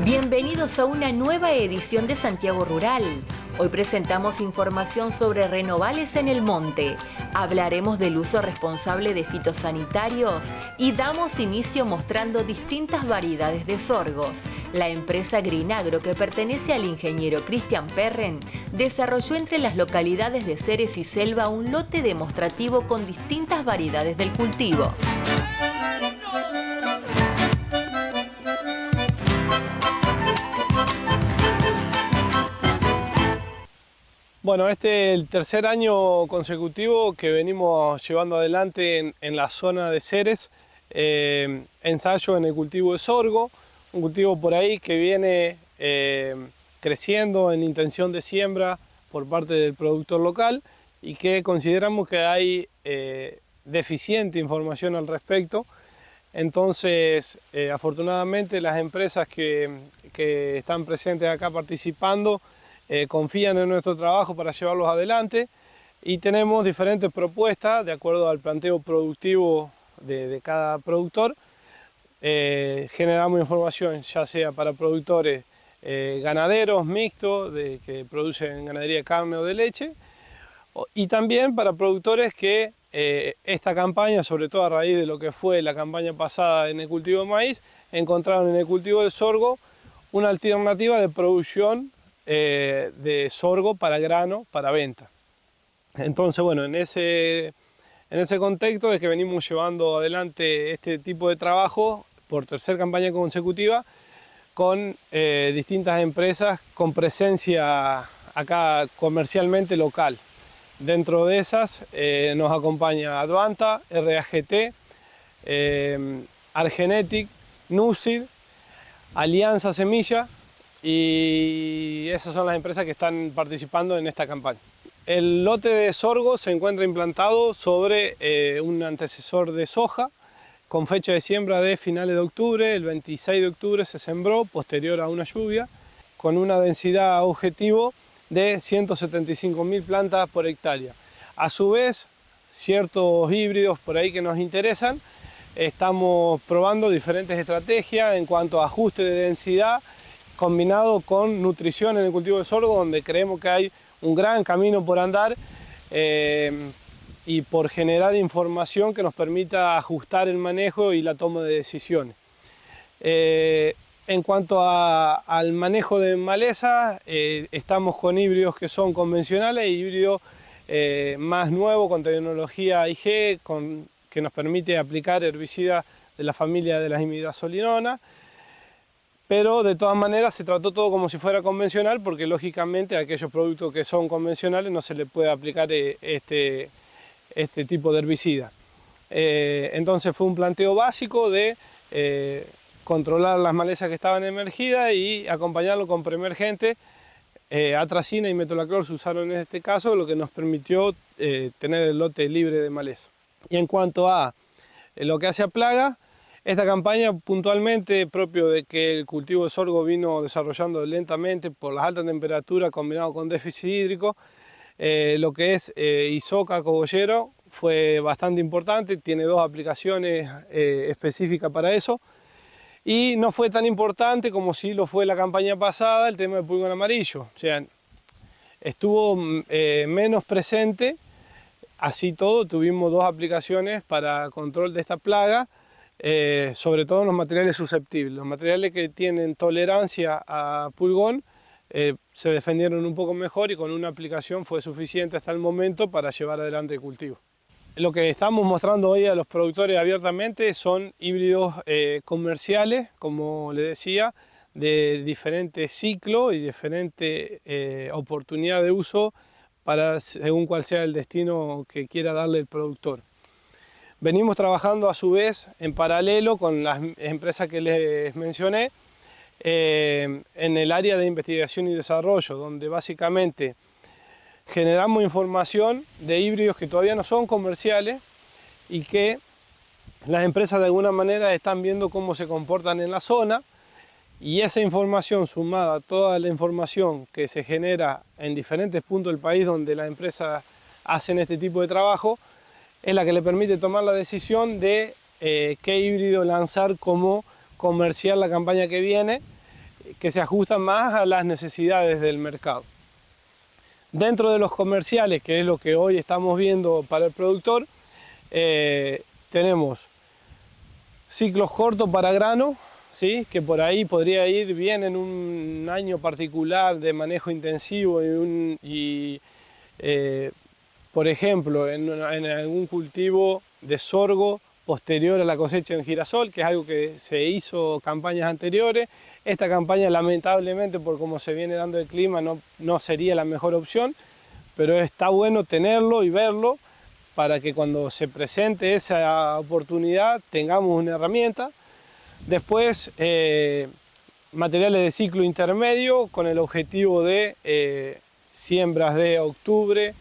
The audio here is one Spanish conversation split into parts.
Bienvenidos a una nueva edición de Santiago Rural. Hoy presentamos información sobre renovales en el monte. Hablaremos del uso responsable de fitosanitarios y damos inicio mostrando distintas variedades de sorgos. La empresa Greenagro, que pertenece al ingeniero Cristian Perren, desarrolló entre las localidades de Ceres y Selva un lote demostrativo con distintas variedades del cultivo. Bueno, este es el tercer año consecutivo que venimos llevando adelante en la zona de Ceres, ensayo en el cultivo de sorgo, un cultivo por ahí que viene creciendo en intención de siembra por parte del productor local y que consideramos que hay deficiente información al respecto. Entonces, afortunadamente las empresas que están presentes acá participando confían en nuestro trabajo para llevarlos adelante y tenemos diferentes propuestas de acuerdo al planteo productivo de cada productor. Generamos información ya sea para productores ganaderos mixtos que producen ganadería de carne o de leche y también para productores que esta campaña, sobre todo a raíz de lo que fue la campaña pasada en el cultivo de maíz, encontraron en el cultivo del sorgo una alternativa de producción de sorgo para grano, para venta. Entonces, bueno, en ese contexto es que venimos llevando adelante este tipo de trabajo por tercera campaña consecutiva con distintas empresas con presencia acá comercialmente local. Dentro de esas nos acompaña Advanta, RAGT, Argenetic, Nucid, Alianza Semilla, y esas son las empresas que están participando en esta campaña. El lote de sorgo se encuentra implantado sobre un antecesor de soja con fecha de siembra de finales de octubre. El 26 de octubre se sembró, posterior a una lluvia, con una densidad objetivo de 175.000 plantas por hectárea. A su vez, ciertos híbridos por ahí que nos interesan, estamos probando diferentes estrategias en cuanto a ajuste de densidad combinado con nutrición en el cultivo de sorgo, donde creemos que hay un gran camino por andar y por generar información que nos permita ajustar el manejo y la toma de decisiones. En cuanto al manejo de maleza, estamos con híbridos que son convencionales e híbridos más nuevos con tecnología IG, que nos permite aplicar herbicidas de la familia de las imidazolinonas. Pero de todas maneras se trató todo como si fuera convencional, porque lógicamente a aquellos productos que son convencionales no se les puede aplicar este tipo de herbicida. Entonces fue un planteo básico de controlar las malezas que estaban emergidas y acompañarlo con preemergente. Atracina y metolaclor se usaron en este caso, lo que nos permitió tener el lote libre de maleza. Y en cuanto a lo que hace a plaga, esta campaña puntualmente, propio de que el cultivo de sorgo vino desarrollando lentamente por las altas temperaturas combinado con déficit hídrico, lo que es Isoca cogollero fue bastante importante, tiene dos aplicaciones específicas para eso, y no fue tan importante como si lo fue la campaña pasada el tema del pulgón amarillo, o sea, estuvo menos presente. Así todo, tuvimos dos aplicaciones para control de esta plaga, sobre todo en los materiales susceptibles. Los materiales que tienen tolerancia a pulgón se defendieron un poco mejor y con una aplicación fue suficiente hasta el momento para llevar adelante el cultivo. Lo que estamos mostrando hoy a los productores abiertamente son híbridos comerciales, como les decía, de diferentes ciclos y diferente oportunidad de uso para según cuál sea el destino que quiera darle el productor. Venimos trabajando a su vez en paralelo con las empresas que les mencioné en el área de investigación y desarrollo, donde básicamente generamos información de híbridos que todavía no son comerciales y que las empresas de alguna manera están viendo cómo se comportan en la zona, y esa información sumada a toda la información que se genera en diferentes puntos del país donde las empresas hacen este tipo de trabajo es la que le permite tomar la decisión de qué híbrido lanzar como comercial la campaña que viene que se ajustan más a las necesidades del mercado. Dentro de los comerciales, que es lo que hoy estamos viendo para el productor, tenemos ciclos cortos para grano, ¿sí? Que por ahí podría ir bien en un año particular de manejo intensivo por ejemplo, en algún cultivo de sorgo posterior a la cosecha en girasol, que es algo que se hizo campañas anteriores. Esta campaña, lamentablemente, por cómo se viene dando el clima, no sería la mejor opción, pero está bueno tenerlo y verlo para que cuando se presente esa oportunidad tengamos una herramienta. Después, materiales de ciclo intermedio con el objetivo de siembras de octubre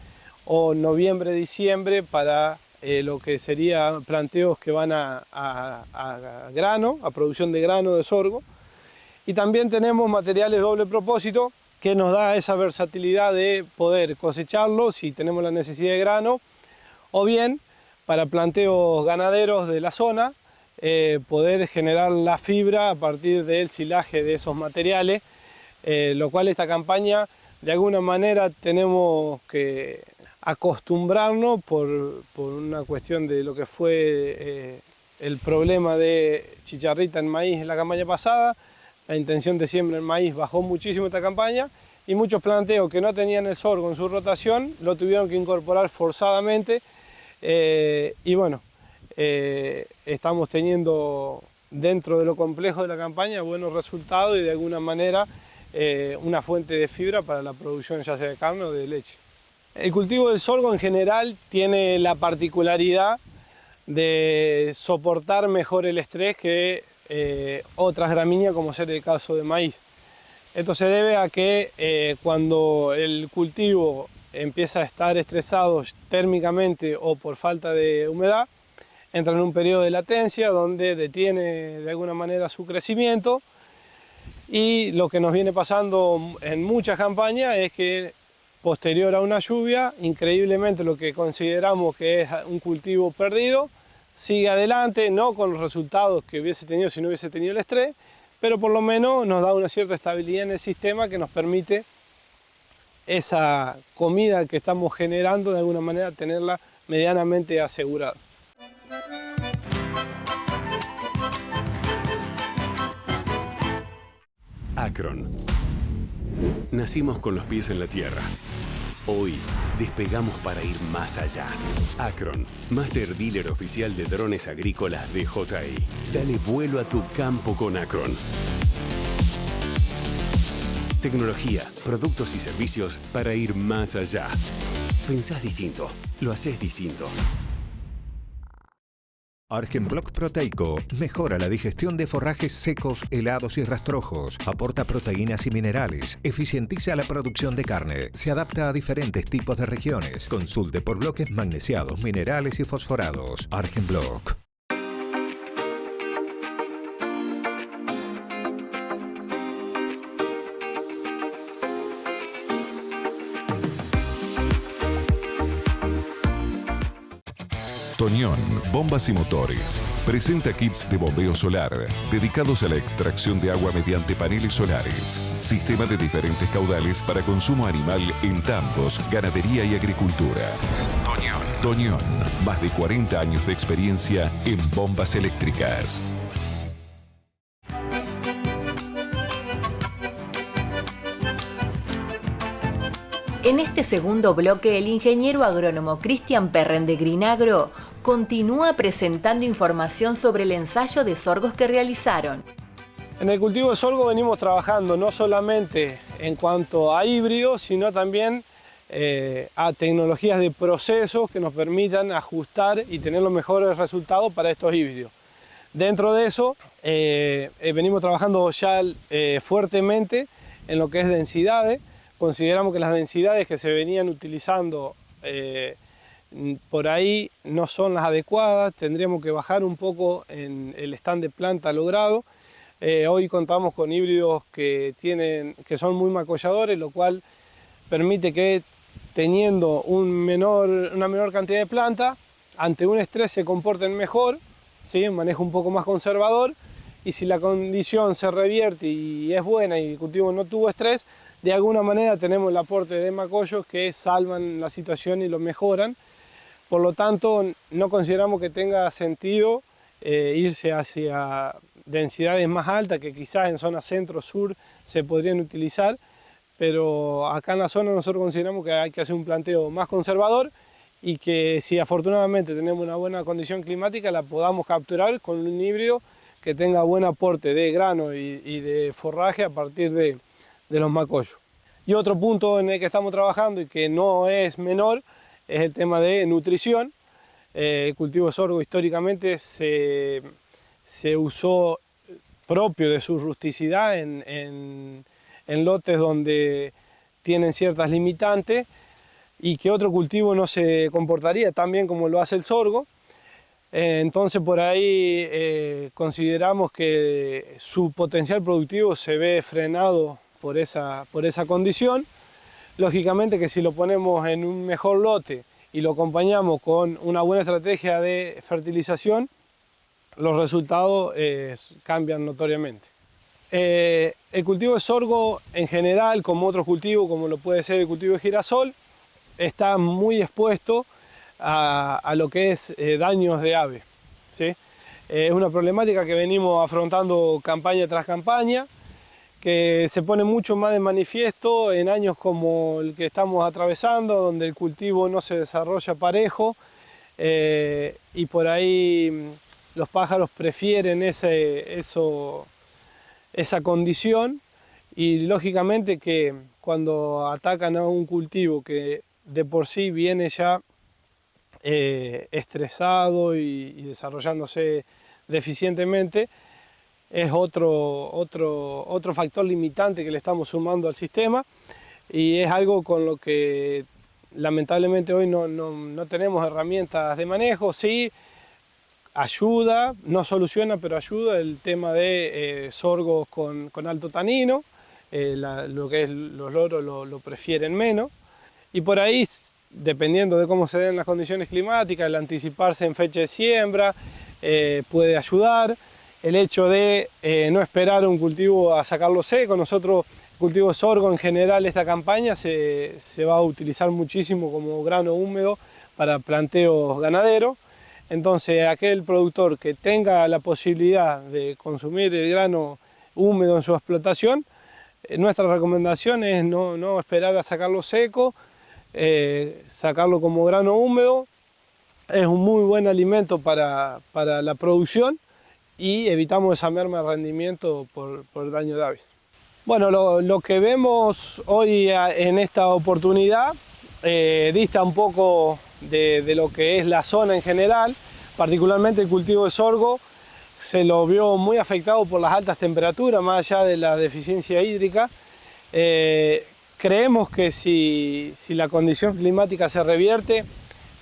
o noviembre-diciembre para lo que serían planteos que van a grano, a producción de grano de sorgo. Y también tenemos materiales doble propósito que nos da esa versatilidad de poder cosecharlo si tenemos la necesidad de grano, o bien para planteos ganaderos de la zona, poder generar la fibra a partir del silaje de esos materiales, lo cual esta campaña de alguna manera tenemos que acostumbrarnos por una cuestión de lo que fue el problema de chicharrita en maíz en la campaña pasada. La intención de siembra en maíz bajó muchísimo esta campaña y muchos planteos que no tenían el sorgo en su rotación lo tuvieron que incorporar forzadamente, y bueno, estamos teniendo dentro de lo complejo de la campaña buenos resultados y de alguna manera una fuente de fibra para la producción ya sea de carne o de leche. El cultivo del sorgo en general tiene la particularidad de soportar mejor el estrés que otras gramíneas, como ser el caso de maíz. Esto se debe a que cuando el cultivo empieza a estar estresado térmicamente o por falta de humedad, entra en un periodo de latencia donde detiene de alguna manera su crecimiento, y lo que nos viene pasando en muchas campañas es que posterior a una lluvia, increíblemente lo que consideramos que es un cultivo perdido, sigue adelante, no con los resultados que hubiese tenido si no hubiese tenido el estrés, pero por lo menos nos da una cierta estabilidad en el sistema que nos permite esa comida que estamos generando de alguna manera tenerla medianamente asegurada. Acron. Nacimos con los pies en la tierra. Hoy despegamos para ir más allá. Acron, Master Dealer Oficial de Drones Agrícolas de DJI. Dale vuelo a tu campo con Acron. Tecnología, productos y servicios para ir más allá. Pensás distinto, lo haces distinto. Argenblock Proteico mejora la digestión de forrajes secos, helados y rastrojos, aporta proteínas y minerales, eficientiza la producción de carne, se adapta a diferentes tipos de regiones, consulte por bloques magnesiados, minerales y fosforados. Argenblock. Toñón, Bombas y Motores, presenta kits de bombeo solar, dedicados a la extracción de agua mediante paneles solares. Sistema de diferentes caudales para consumo animal en tambos, ganadería y agricultura. Toñón, más de 40 años de experiencia en bombas eléctricas. En este segundo bloque, el ingeniero agrónomo Cristian Perren de Grinagro continúa presentando información sobre el ensayo de sorgos que realizaron. En el cultivo de sorgo venimos trabajando no solamente en cuanto a híbridos, sino también a tecnologías de procesos que nos permitan ajustar y tener los mejores resultados para estos híbridos. Dentro de eso, venimos trabajando ya fuertemente en lo que es densidades. Consideramos que las densidades que se venían utilizando por ahí no son las adecuadas, tendríamos que bajar un poco en el stand de planta logrado. Hoy contamos con híbridos que son muy macolladores, lo cual permite que teniendo una menor cantidad de planta, ante un estrés se comporten mejor, ¿sí? Un manejo un poco más conservador, y si la condición se revierte y es buena y el cultivo no tuvo estrés, de alguna manera tenemos el aporte de macollos que salvan la situación y lo mejoran. Por lo tanto, no consideramos que tenga sentido irse hacia densidades más altas, que quizás en zona centro-sur se podrían utilizar, pero acá en la zona nosotros consideramos que hay que hacer un planteo más conservador y que si afortunadamente tenemos una buena condición climática, la podamos capturar con un híbrido que tenga buen aporte de grano y de forraje a partir de los macollos. Y otro punto en el que estamos trabajando y que no es menor es el tema de nutrición. El cultivo de sorgo históricamente se usó propio de su rusticidad en lotes donde tienen ciertas limitantes y que otro cultivo no se comportaría tan bien como lo hace el sorgo. Entonces por ahí consideramos que su potencial productivo se ve frenado por esa condición. Lógicamente que si lo ponemos en un mejor lote y lo acompañamos con una buena estrategia de fertilización, los resultados cambian notoriamente. El cultivo de sorgo en general, como otros cultivos, como lo puede ser el cultivo de girasol, está muy expuesto a lo que es daños de aves, ¿sí? Es una problemática que venimos afrontando campaña tras campaña, que se pone mucho más de manifiesto en años como el que estamos atravesando, donde el cultivo no se desarrolla parejo y por ahí los pájaros prefieren esa condición y lógicamente que cuando atacan a un cultivo que de por sí viene ya estresado y desarrollándose deficientemente, es otro factor limitante que le estamos sumando al sistema y es algo con lo que lamentablemente hoy no tenemos herramientas de manejo. Sí, ayuda, no soluciona, pero ayuda el tema de sorgos con alto tanino, lo que es los loros lo prefieren menos y por ahí, dependiendo de cómo se den las condiciones climáticas, el anticiparse en fecha de siembra puede ayudar. El hecho de no esperar un cultivo a sacarlo seco. Nosotros, el cultivo de sorgo en general, esta campaña se va a utilizar muchísimo como grano húmedo para planteos ganaderos. Entonces, aquel productor que tenga la posibilidad de consumir el grano húmedo en su explotación, nuestra recomendación es no esperar a sacarlo seco, sacarlo como grano húmedo. Es un muy buen alimento para la producción y evitamos esa merma de rendimiento por el daño de aves. Bueno, lo que vemos hoy en esta oportunidad dista un poco de lo que es la zona en general, particularmente el cultivo de sorgo se lo vio muy afectado por las altas temperaturas, más allá de la deficiencia hídrica. Creemos que si la condición climática se revierte,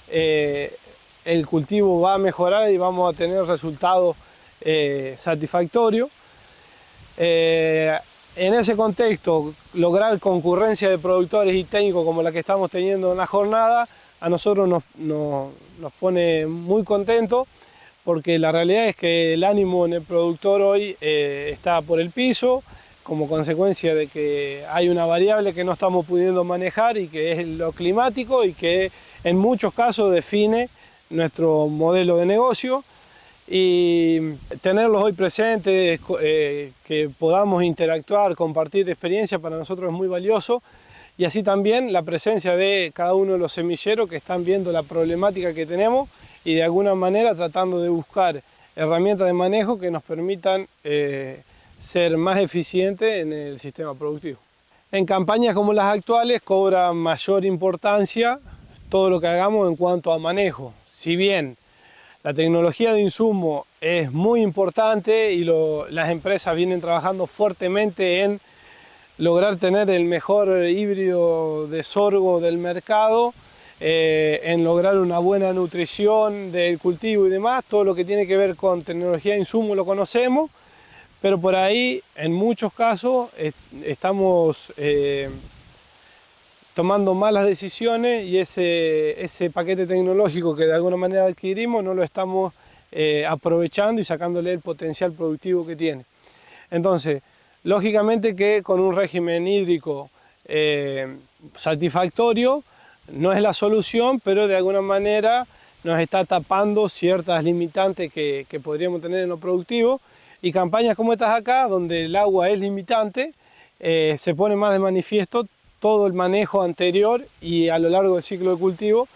el cultivo va a mejorar y vamos a tener resultados satisfactorio. En ese contexto, lograr concurrencia de productores y técnicos como la que estamos teniendo en la jornada, a nosotros nos pone muy contentos, porque la realidad es que el ánimo en el productor hoy está por el piso, como consecuencia de que hay una variable que no estamos pudiendo manejar y que es lo climático y que en muchos casos define nuestro modelo de negocio. Y tenerlos hoy presentes, que podamos interactuar, compartir experiencia, para nosotros es muy valioso. Y así también la presencia de cada uno de los semilleros que están viendo la problemática que tenemos y de alguna manera tratando de buscar herramientas de manejo que nos permitan ser más eficientes en el sistema productivo. En campañas como las actuales cobra mayor importancia todo lo que hagamos en cuanto a manejo. Si bien la tecnología de insumo es muy importante y las empresas vienen trabajando fuertemente en lograr tener el mejor híbrido de sorgo del mercado, en lograr una buena nutrición del cultivo y demás. Todo lo que tiene que ver con tecnología de insumo lo conocemos, pero por ahí en muchos casos estamos tomando malas decisiones y ese paquete tecnológico que de alguna manera adquirimos no lo estamos aprovechando y sacándole el potencial productivo que tiene. Entonces, lógicamente que con un régimen hídrico satisfactorio no es la solución, pero de alguna manera nos está tapando ciertas limitantes que podríamos tener en lo productivo, y campañas como estas acá, donde el agua es limitante, se pone más de manifiesto todo el manejo anterior y a lo largo del ciclo de cultivo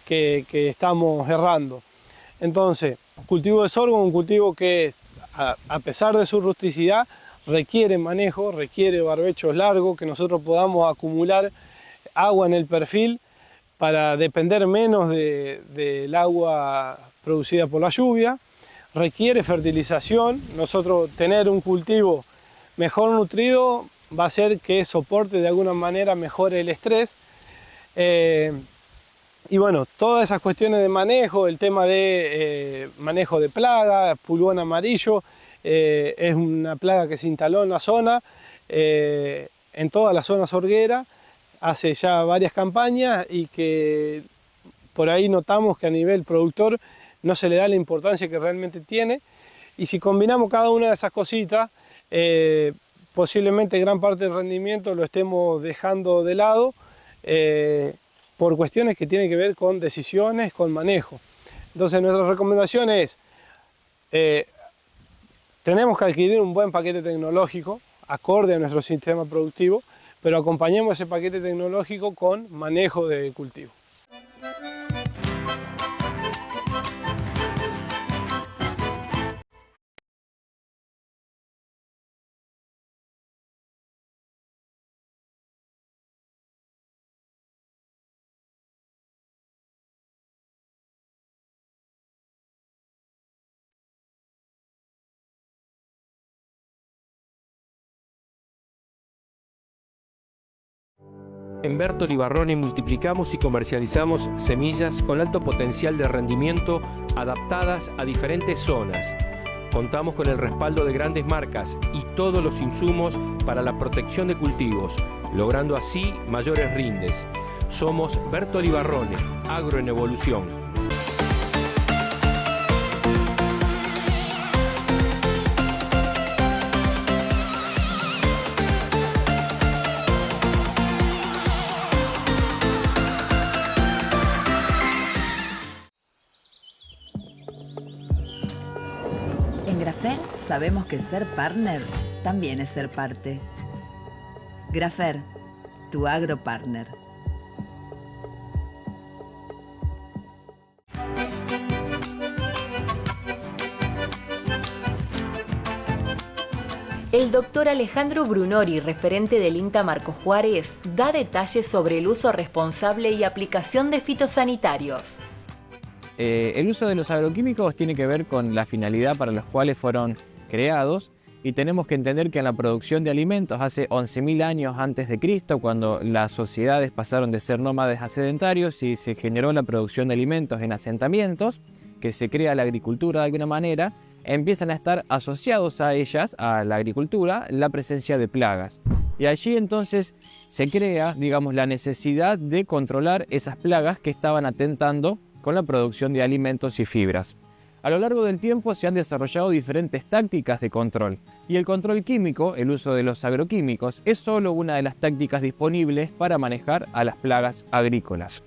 que estamos errando. Entonces, cultivo de sorgo, un cultivo que a pesar de su rusticidad, requiere manejo, requiere barbechos largos, que nosotros podamos acumular agua en el perfil para depender menos del agua producida por la lluvia, requiere fertilización. Nosotros tener un cultivo mejor nutrido va a hacer que soporte de alguna manera mejor el estrés. Y bueno, todas esas cuestiones de manejo, el tema de manejo de plaga, pulgón amarillo, es una plaga que se instaló en la zona, en toda la zona sorguera, hace ya varias campañas, y que por ahí notamos que a nivel productor no se le da la importancia que realmente tiene, y si combinamos cada una de esas cositas, posiblemente gran parte del rendimiento lo estemos dejando de lado por cuestiones que tienen que ver con decisiones, con manejo. Entonces nuestra recomendación es, tenemos que adquirir un buen paquete tecnológico acorde a nuestro sistema productivo, pero acompañemos ese paquete tecnológico con manejo de cultivo. En Bertoli Barrone multiplicamos y comercializamos semillas con alto potencial de rendimiento adaptadas a diferentes zonas. Contamos con el respaldo de grandes marcas y todos los insumos para la protección de cultivos, logrando así mayores rindes. Somos Bertoli Barrone, Agro en Evolución. En Grafer sabemos que ser partner también es ser parte. Grafer, tu agropartner. El doctor Alejandro Brunori, referente del INTA Marcos Juárez, da detalles sobre el uso responsable y aplicación de fitosanitarios. El uso de los agroquímicos tiene que ver con la finalidad para los cuales fueron creados, y tenemos que entender que en la producción de alimentos hace 11.000 años antes de Cristo, cuando las sociedades pasaron de ser nómades a sedentarios y se generó la producción de alimentos en asentamientos, que se crea la agricultura de alguna manera, empiezan a estar asociados a ellas, a la agricultura, la presencia de plagas. Y allí entonces se crea, digamos, la necesidad de controlar esas plagas que estaban atentando con la producción de alimentos y fibras. A lo largo del tiempo se han desarrollado diferentes tácticas de control, y el control químico, el uso de los agroquímicos, es solo una de las tácticas disponibles para manejar a las plagas agrícolas.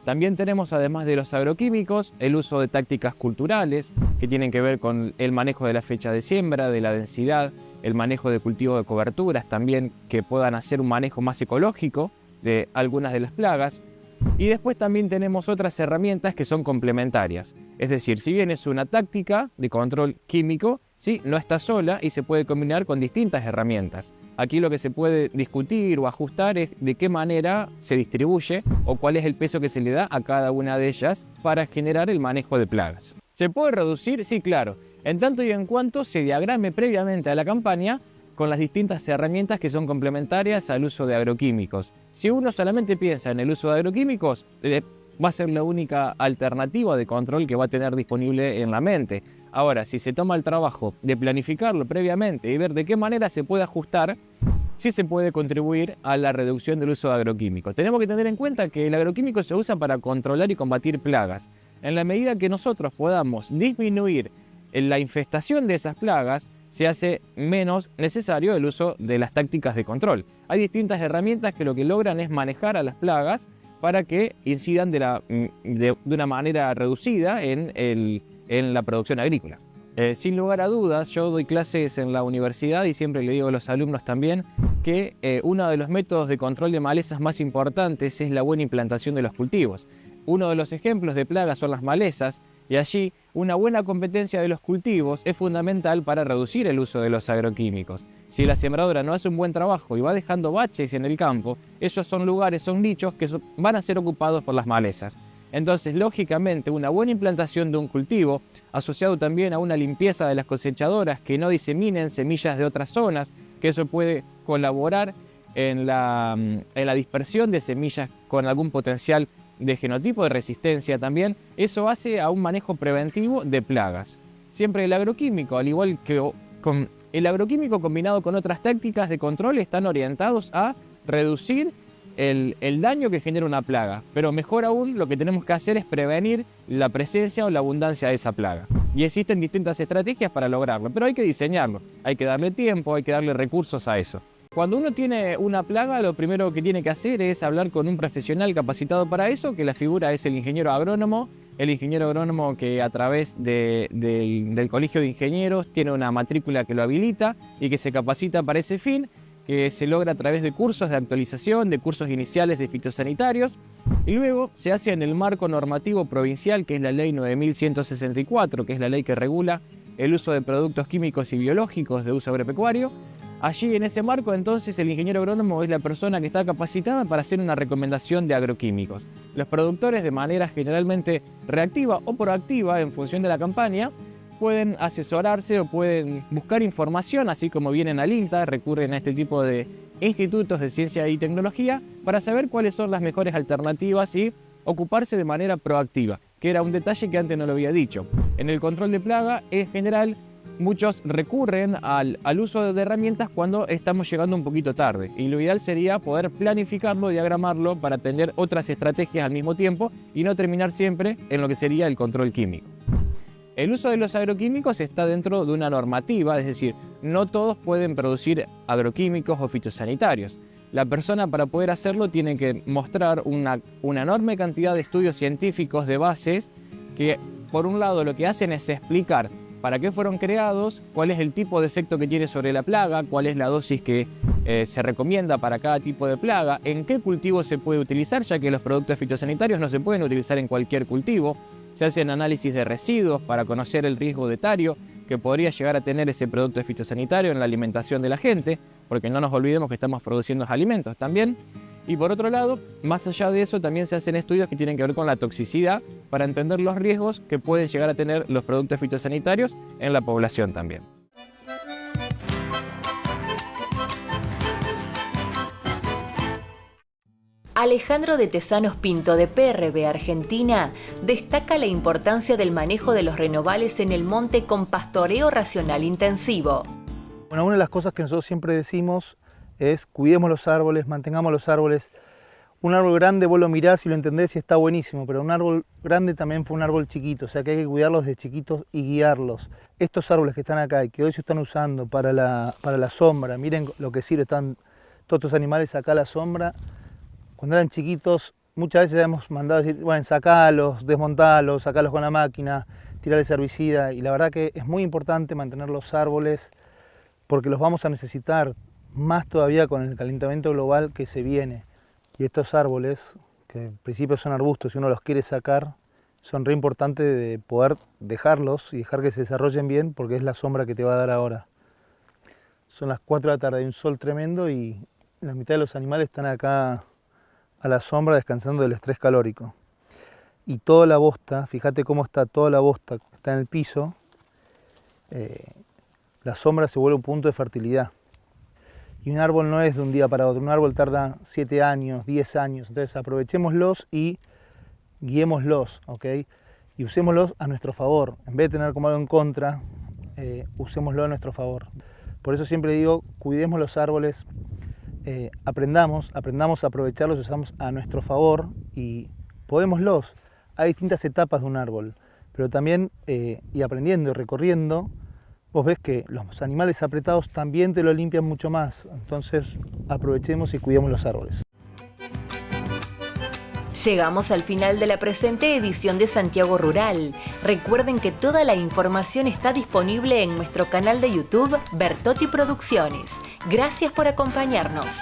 También tenemos, además de los agroquímicos, el uso de tácticas culturales, que tienen que ver con el manejo de la fecha de siembra, de la densidad, el manejo de cultivo de coberturas, también que puedan hacer un manejo más ecológico de algunas de las plagas. Y después también tenemos otras herramientas que son complementarias. Es decir, si bien es una táctica de control químico, ¿sí?, no está sola y se puede combinar con distintas herramientas. Aquí lo que se puede discutir o ajustar es de qué manera se distribuye o cuál es el peso que se le da a cada una de ellas para generar el manejo de plagas. ¿Se puede reducir? Sí, claro, en tanto y en cuanto se diagrame previamente a la campaña con las distintas herramientas que son complementarias al uso de agroquímicos. Si uno solamente piensa en el uso de agroquímicos, va a ser la única alternativa de control que va a tener disponible en la mente. Ahora, si se toma el trabajo de planificarlo previamente y ver de qué manera se puede ajustar, sí se puede contribuir a la reducción del uso de agroquímicos. Tenemos que tener en cuenta que el agroquímico se usa para controlar y combatir plagas. En la medida que nosotros podamos disminuir la infestación de esas plagas, se hace menos necesario el uso de las tácticas de control. Hay distintas herramientas que lo que logran es manejar a las plagas para que incidan de una manera reducida en la producción agrícola. Sin lugar a dudas, yo doy clases en la universidad y siempre le digo a los alumnos también que uno de los métodos de control de malezas más importantes es la buena implantación de los cultivos. Uno de los ejemplos de plagas son las malezas, y allí una buena competencia de los cultivos es fundamental para reducir el uso de los agroquímicos. Si la sembradora no hace un buen trabajo y va dejando baches en el campo, esos son lugares, son nichos que van a ser ocupados por las malezas. Entonces, lógicamente, una buena implantación de un cultivo, asociado también a una limpieza de las cosechadoras que no diseminen semillas de otras zonas, que eso puede colaborar en la dispersión de semillas con algún potencial de genotipo de resistencia también, eso hace a un manejo preventivo de plagas. Siempre el agroquímico, al igual que el agroquímico combinado con otras tácticas de control, están orientados a reducir el daño que genera una plaga, pero mejor aún lo que tenemos que hacer es prevenir la presencia o la abundancia de esa plaga. Y existen distintas estrategias para lograrlo, pero hay que diseñarlo, hay que darle tiempo, hay que darle recursos a eso. Cuando uno tiene una plaga, lo primero que tiene que hacer es hablar con un profesional capacitado para eso, que la figura es el ingeniero agrónomo que a través del Colegio de Ingenieros tiene una matrícula que lo habilita y que se capacita para ese fin, que se logra a través de cursos de actualización, de cursos iniciales de fitosanitarios, y luego se hace en el marco normativo provincial, que es la Ley 9164, que es la ley que regula el uso de productos químicos y biológicos de uso agropecuario. Allí, en ese marco, entonces, el ingeniero agrónomo es la persona que está capacitada para hacer una recomendación de agroquímicos. Los productores, de manera generalmente reactiva o proactiva, en función de la campaña, pueden asesorarse o pueden buscar información, así como vienen al INTA, recurren a este tipo de institutos de ciencia y tecnología para saber cuáles son las mejores alternativas y ocuparse de manera proactiva, que era un detalle que antes no lo había dicho. En el control de plaga, en general, muchos recurren al uso de herramientas cuando estamos llegando un poquito tarde, y lo ideal sería poder planificarlo, diagramarlo para tener otras estrategias al mismo tiempo y no terminar siempre en lo que sería el control químico. El uso de los agroquímicos está dentro de una normativa, es decir, no todos pueden producir agroquímicos o fitosanitarios. La persona, para poder hacerlo, tiene que mostrar una enorme cantidad de estudios científicos de bases que, por un lado, lo que hacen es explicar para qué fueron creados, cuál es el tipo de efecto que tiene sobre la plaga, cuál es la dosis que se recomienda para cada tipo de plaga, en qué cultivo se puede utilizar, ya que los productos fitosanitarios no se pueden utilizar en cualquier cultivo. Se hacen análisis de residuos para conocer el riesgo etario que podría llegar a tener ese producto fitosanitario en la alimentación de la gente, porque no nos olvidemos que estamos produciendo alimentos también. Y por otro lado, más allá de eso, también se hacen estudios que tienen que ver con la toxicidad para entender los riesgos que pueden llegar a tener los productos fitosanitarios en la población también. Alejandro de Tesanos Pinto, de PRB Argentina, destaca la importancia del manejo de los renovales en el monte con pastoreo racional intensivo. Bueno, una de las cosas que nosotros siempre decimos es cuidemos los árboles, mantengamos los árboles. Un árbol grande vos lo mirás y lo entendés y está buenísimo, pero un árbol grande también fue un árbol chiquito, o sea que hay que cuidarlos de chiquitos y guiarlos. Estos árboles que están acá y que hoy se están usando para la sombra, miren lo que sirve, están todos estos animales acá a la sombra. Cuando eran chiquitos, muchas veces hemos mandado a decir, bueno, sacalos, desmontalos, sacalos con la máquina, tirarles herbicida, y la verdad que es muy importante mantener los árboles porque los vamos a necesitar más todavía con el calentamiento global que se viene. Y estos árboles, que en principio son arbustos, si uno los quiere sacar, son re importantes de poder dejarlos y dejar que se desarrollen bien porque es la sombra que te va a dar ahora. Son las 4 de la tarde, hay un sol tremendo y la mitad de los animales están acá a la sombra descansando del estrés calórico. Y toda la bosta, fíjate cómo está toda la bosta, está en el piso, la sombra se vuelve un punto de fertilidad. Y un árbol no es de un día para otro, un árbol tarda 7 años, 10 años, entonces aprovechémoslos y guiémoslos, ¿ok? Y usémoslos a nuestro favor, en vez de tener como algo en contra, usémoslo a nuestro favor. Por eso siempre digo, cuidemos los árboles, aprendamos a aprovecharlos, usamos a nuestro favor y podémoslos. hay distintas etapas de un árbol, pero también, y aprendiendo y recorriendo, vos ves que los animales apretados también te lo limpian mucho más. Entonces aprovechemos y cuidemos los árboles. Llegamos al final de la presente edición de Santiago Rural. Recuerden que toda la información está disponible en nuestro canal de YouTube Bertotti Producciones. Gracias por acompañarnos.